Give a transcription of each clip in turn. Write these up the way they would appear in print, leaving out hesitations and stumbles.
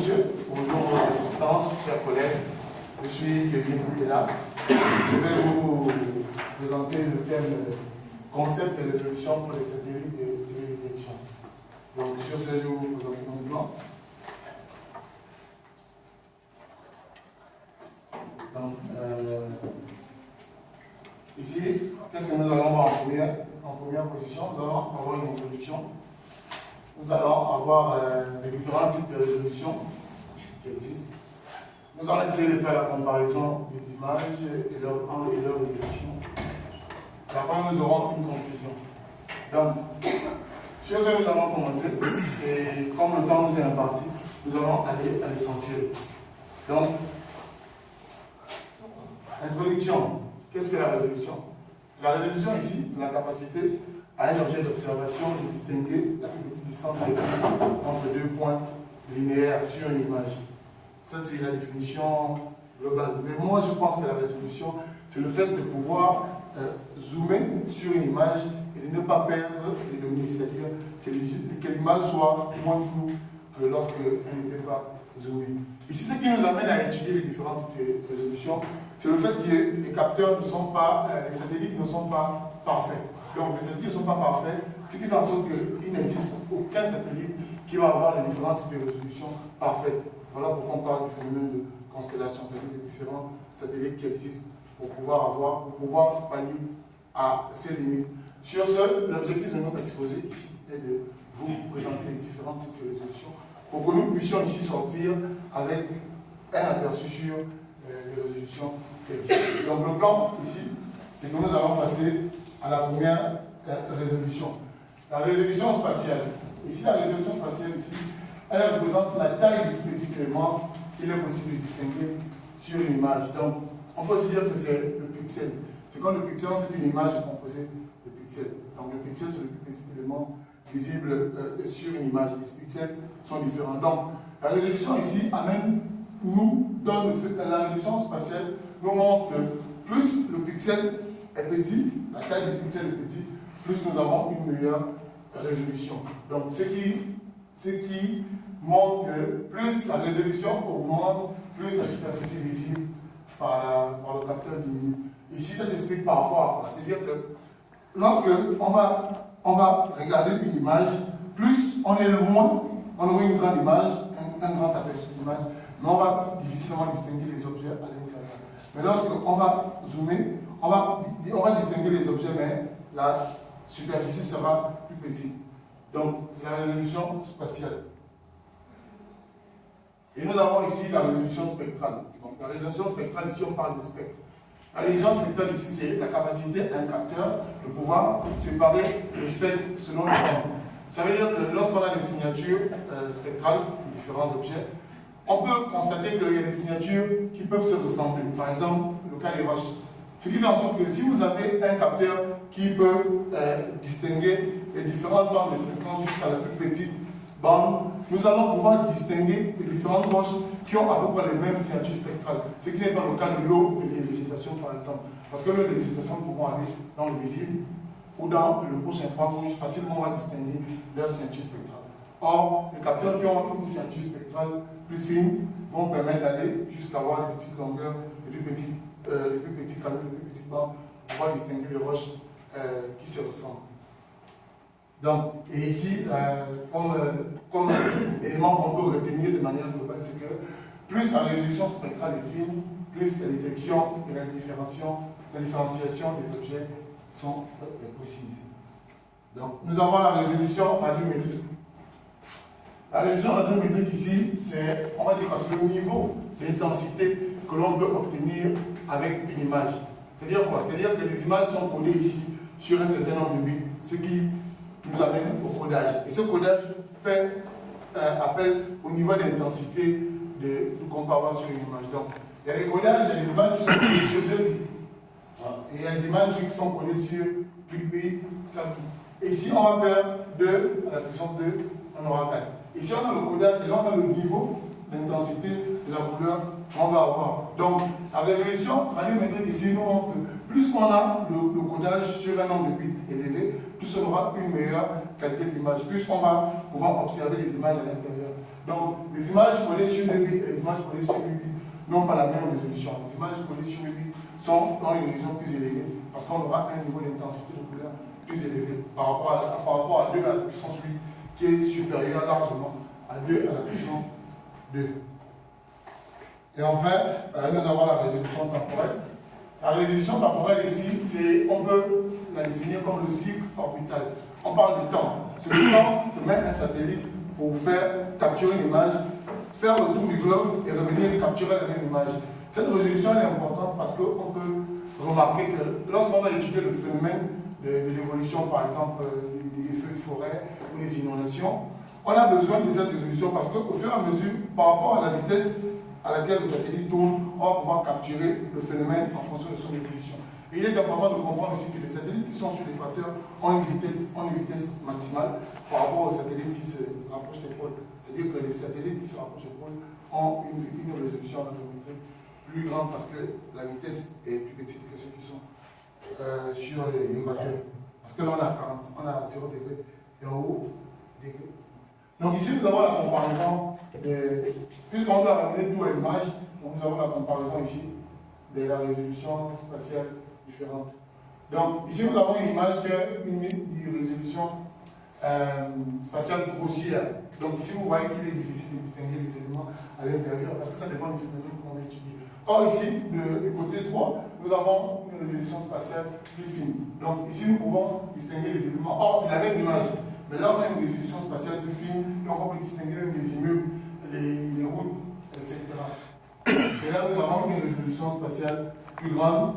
monsieur. Bonjour vos assistances, chers collègues. Je suis Kevin Boukela. Je vais vous présenter le thème concept de résolution pour les satellites de télévision. Donc, sur ce, je vous présente mon plan. Donc, ici, qu'est-ce que nous allons voir en première position? Nous allons avoir une introduction. Nous allons avoir les différents types de résolution qui existent. Nous allons essayer de faire la comparaison des images et leur résolution. Après, nous aurons une conclusion. Donc, sur ce, nous allons commencer. Et comme le temps nous est imparti, nous allons aller à l'essentiel. Donc, introduction. Qu'est-ce que la résolution? La résolution ici, c'est la capacité à un objet d'observation de distinguer la plus petite distance qui existe entre deux points linéaires sur une image. Ça, c'est la définition globale. Mais moi, je pense que la résolution, c'est le fait de pouvoir zoomer sur une image et de ne pas perdre les données, c'est-à-dire que l'image soit moins floue que lorsqu'elle n'était pas zoomée. Ici, ce qui nous amène à étudier les différents types de résolution, c'est le fait que les capteurs ne sont pas, les satellites ne sont pas parfaits. Donc, les satellites ne sont pas parfaits, ce qui fait en sorte qu'il n'existe aucun satellite qui va avoir les différents types de résolution parfaites. Voilà pourquoi on parle du phénomène de constellation, c'est-à-dire les différents satellites qui existent pour pouvoir pallier à ces limites. Sur ce, l'objectif de notre exposé ici est de vous présenter les différents types de résolution pour que nous puissions ici sortir avec un aperçu sur les résolutions qui existent. Donc le plan ici, c'est que nous allons passer à la première résolution. La résolution spatiale. Ici, la résolution spatiale, ici, elle représente la taille du petit élément qu'il est possible de distinguer sur une image. Donc, on peut aussi dire que c'est le pixel. C'est comme le pixel, c'est une image composée de pixels. Donc, le pixel, c'est le plus petit élément visible sur une image. Les pixels sont différents. Donc, la résolution ici la résolution spatiale nous montre que plus le pixel est petit, la taille du pixel est petite, plus nous avons une meilleure résolution. Donc, ce qui montre que plus la résolution augmente, plus la superficie visible par le capteur diminue. Ici, ça s'explique par rapport à quoi? C'est-à-dire que lorsque on va regarder une image, plus on est loin, on aura une grande image, un grand aperçu d'image, mais on va difficilement distinguer les objets à l'intérieur. Mais lorsqu'on va zoomer, on va distinguer les objets, mais la superficie sera plus petite. Donc, c'est la résolution spatiale. Et nous avons ici la résolution spectrale. Donc, la résolution spectrale, ici, on parle de spectre. La résolution spectrale, ici, c'est la capacité d'un capteur de pouvoir séparer le spectre selon le temps. Ça veut dire que lorsqu'on a des signatures spectrales de différents objets, on peut constater qu'il y a des signatures qui peuvent se ressembler. Par exemple, le cas des roches. Ce qui fait en sorte que si vous avez un capteur qui peut distinguer les différentes bandes de fréquence jusqu'à la plus petite bande, nous allons pouvoir distinguer les différentes roches qui ont à peu près les mêmes signatures spectrales. Ce qui n'est pas le cas de l'eau et des végétations, par exemple. Parce que l'eau et les végétations pourront aller dans le visible ou dans le prochain infrarouge. Facilement, on va distinguer leur signature spectrale. Or, les capteurs qui ont une signature spectrale plus fine vont permettre d'aller jusqu'à avoir les petites longueurs, les plus petits canaux, les plus petites bandes, pour pouvoir distinguer les roches qui se ressemblent. Donc, et ici, comme élément qu'on peut retenir de manière globale, c'est que plus la résolution spectrale est fine, plus la détection et la différenciation des objets sont possibles. Donc, nous avons la résolution radiométrique. La résolution radiométrique ici, c'est, on va dire, c'est le niveau d'intensité que l'on peut obtenir avec une image. C'est-à-dire quoi? C'est-à-dire que les images sont codées ici sur un certain nombre de bits, ce qui nous amène au codage. Et ce codage fait appel au niveau d'intensité qu'on peut avoir sur une image. Donc, il y a des codages, il y a des images qui sont codées sur 2 bits. Et il y a des images qui sont codées sur 8 bits, 4 bits. Et ici, on va faire 2 à la puissance 2, on aura 4. Ici, on a le codage et là, on a le niveau d'intensité de la couleur qu'on va avoir. Donc, la résolution radiométrique ici nous montre que plus on a le codage sur un nombre de bits élevé, plus on aura une meilleure qualité d'image, plus on va pouvoir observer les images à l'intérieur. Donc, les images collées sur 2 bits et les images collées sur 8 bits n'ont pas la même résolution. Les images collées sur 8 bits ont une résolution plus élevée parce qu'on aura un niveau d'intensité de couleur plus élevé par rapport à 2 à la puissance 8 qui est supérieur largement à 2 à la puissance 2. Et enfin, nous avons la résolution temporelle. La résolution temporelle ici, on peut la définir comme le cycle orbital. On parle de temps. C'est le temps de mettre un satellite pour faire capturer une image, faire le tour du globe et revenir capturer la même image. Cette résolution est importante parce qu'on peut remarquer que lorsqu'on va étudier le phénomène de l'évolution, par exemple, des feux de forêt ou des inondations, on a besoin de cette résolution parce qu'au fur et à mesure, par rapport à la vitesse à laquelle le satellite tourne, on va pouvoir capturer le phénomène en fonction de son évolution. Et il est important de comprendre aussi que les satellites qui sont sur l'équateur ont une vitesse maximale par rapport aux satellites qui se rapprochent des pôles. C'est-à-dire que les satellites qui se rapprochent des pôles ont une résolution radiométrique plus grande parce que la vitesse est plus petite que ceux qui sont sur l'équateur. Parce que là, on a 0 degré et en haut, degré. Donc ici, nous avons la comparaison, puisqu'on doit ramener tout à l'image, nous avons la comparaison ici de la résolution spatiale différente. Donc ici, nous avons une image qui a une résolution spatiale grossière. Donc ici, vous voyez qu'il est difficile de distinguer les éléments à l'intérieur parce que ça dépend du phénomène qu'on va étudier. Or ici, du côté droit, nous avons une résolution spatiale plus fine. Donc ici, nous pouvons distinguer les éléments. Or, c'est la même image. Mais là, on a une résolution spatiale plus fine, donc on peut distinguer même les immeubles, les routes, etc. Et là, nous avons une résolution spatiale plus grande,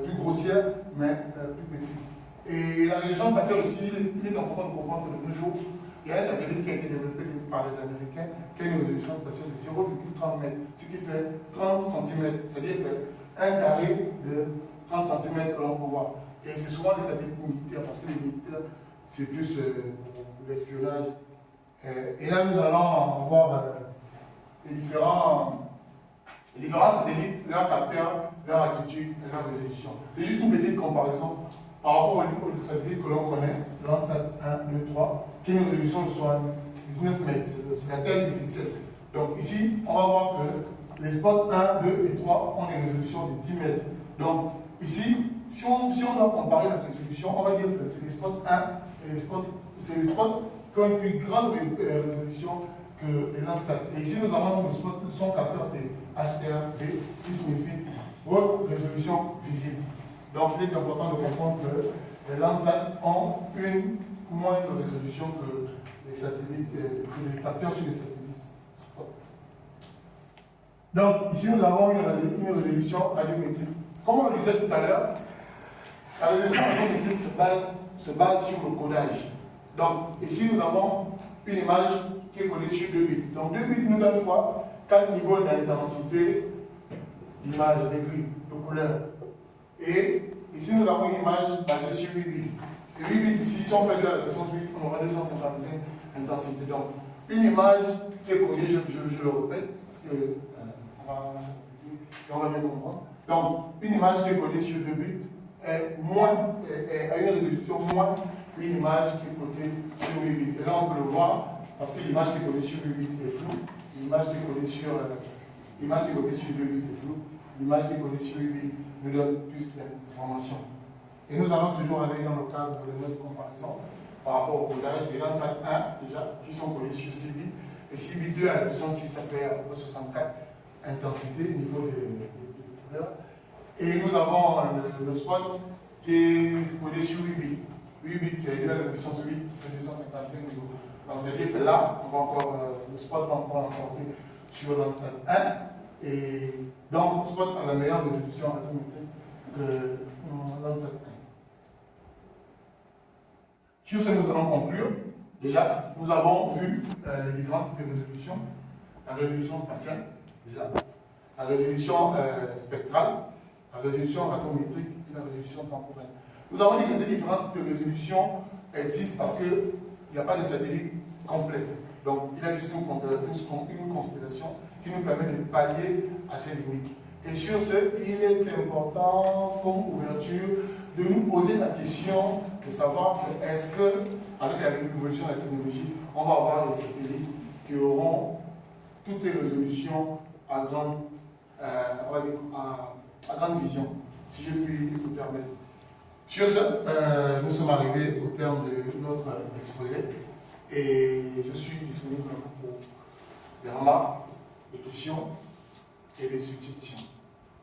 plus grossière, mais plus petite. Et la résolution spatiale aussi, il est important de comprendre que de nos jours, il y a un satellite qui a été développé par les Américains qui a une résolution spatiale de 0,30 mètres, ce qui fait 30 cm. C'est-à-dire qu'un carré de 30 cm que l'on peut voir. Et c'est souvent des satellites militaires, parce que les militaires, c'est plus l'espionnage. Et là, nous allons voir les différents satellites, leur capteur, leur altitude et leur résolution. C'est juste une petite comparaison par rapport aux satellites que l'on connaît, Landsat 1, 2, 3, qui a une résolution de 19 mètres. C'est la taille du pixel. Donc ici, on va voir que les spots 1, 2 et 3 ont une résolution de 10 mètres. Donc ici, si on doit comparer la résolution, on va dire que c'est les spots 1 et les spots, c'est les spots qui ont une plus grande résolution que les Landsat. Et ici, nous avons le spot, son capteur, c'est HRV, qui signifie haute résolution visible. Donc, il est important de comprendre que les Landsat ont une moindre résolution que les satellites, que les capteurs sur les satellites spot. Donc, ici, nous avons une résolution radiométrique. Comme on le disait tout à l'heure, la résolution radiométrique se base sur le codage. Donc, ici, nous avons une image qui est collée sur 2 bits. Donc, 2 bits nous donnent quoi? 4 niveaux d'intensité d'image, de gris, de couleur. Et ici, nous avons une image basée sur 8 bits. Et 8 bits ici, si on fait de la puissance 8, on aura 255 intensités. Donc, une image qui est collée, je le répète, parce que on va bien comprendre. Donc, une image qui est collée sur 2 bits a une résolution moins qu'une image qui est collée sur 8 bits. Et là, on peut le voir, parce que l'image qui est collée sur 8 bits est floue, l'image qui est collée sur 2 bits est floue, l'image qui est collée sur 8 bits nous donne plus d'informations. Et nous allons toujours aller dans le cadre de notre comparaison par rapport au codage des Landsat 1 déjà, qui sont collés sur 6 bits, et 6 bits 2 à la puissance 6, ça fait 64 intensités, niveau de couleur. Et nous avons le spot qui est collé sur 8 bits. 8 bits, c'est la puissance 8, qui fait 255 niveaux. Donc, c'est-à-dire que là, le spot va encore l'emporter sur Landsat 1. Et donc, le spot a la meilleure résolution radiométrique que Landsat 1. Sur ce, nous allons conclure. Déjà, nous avons vu les différents types de résolution. La résolution spatiale, déjà. La résolution spectrale, la résolution radiométrique et la résolution temporelle. Nous avons dit que ces différents types de résolution existent parce qu'il n'y a pas de satellite complet. Donc, il existe une constellation qui nous permet de pallier à ces limites. Et sur ce, il est important, comme ouverture, de nous poser la question de savoir que est-ce que, avec l'évolution de la technologie, on va avoir des satellites qui auront toutes ces résolutions à grande, on va dire, à grande vision, si je puis vous permettre. Sur ce, nous sommes arrivés au terme de notre exposé et je suis disponible pour des remarques, des questions et des suggestions.